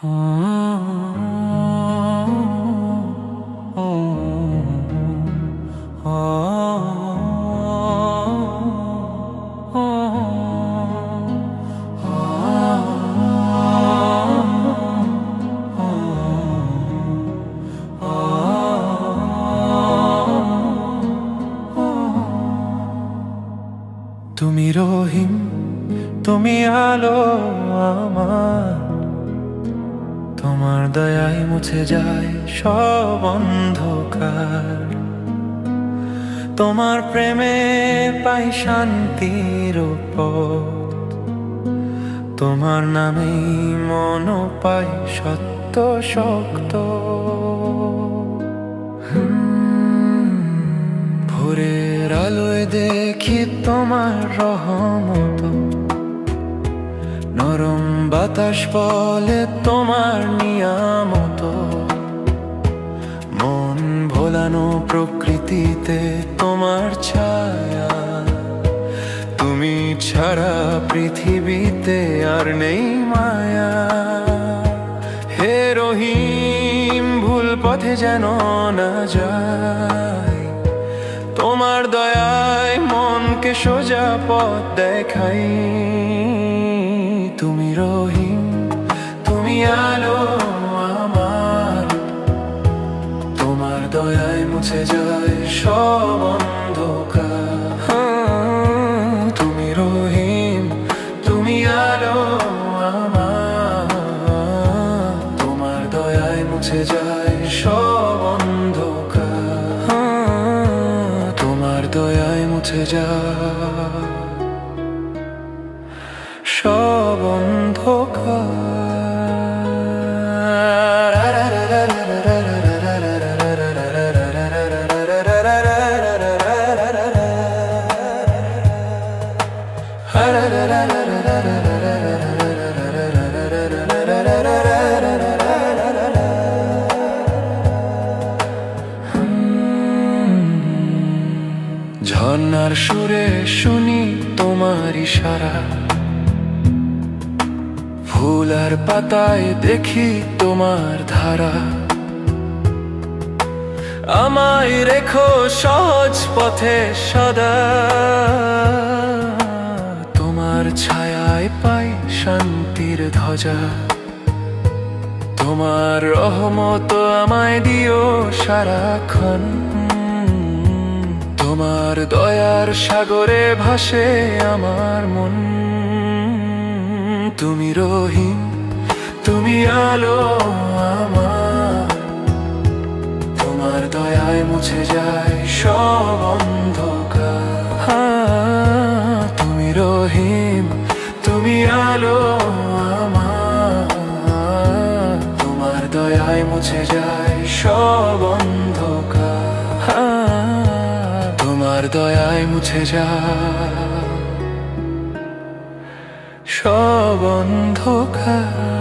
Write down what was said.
তুমি রহিম, তুমি আলো আমার, তোমার দয়ায় মুছে যায় সব অন্ধকার। তোমার প্রেমে পাই শান্তির পথ, তোমার নামেই মন পাই সত্য শক্ত। ভোরের আলোয় দেখি তোমার রহমত, নরম বাতাস বলে তোমার নিয়ামত। মন ভোলানো প্রকৃতিতে তোমার ছায়া, তুমি ছাড়া পৃথিবীতে আর নেই মায়া। হে রহিম, ভুল পথে যেন না যায়, তোমার দয়ায় মনকে সোজা পথ দেখাই। তুমি রহিম, তুমি আলো আমার, তোমার দয়ায় মুছে যায় সব অন্ধকার। তুমি রহিম, তুমি আলো আমার, তোমার দয়ায় মুছে যায় সব অন্ধকার। তোমার দয়ায় মুছে যায় সব অন্ধকার। ঝর্ণার সুরে শুনি তোমার ইশারা, ফুল আর পাতায় দেখি তোমার ধারা। আমায় রেখো সহজ পথে সদা, তোমার ছায়ায় পাই শান্তির ধ্বজা। তোমার রহমত আমায় দিও সারাক্ষণ, তোমার দয়ার সাগরে ভাসে আমার মন। তুমি রহিম, তুমি আলো আমার, তোমার দয়ায় মুছে যায় সব অন্ধকার। তুমি রহিম, তুমি আলো আমার, তোমার দয়ায় মুছে যায় সব অন্ধকার। তোমার দয়ায় মুছে যায় সব অন্ধকার।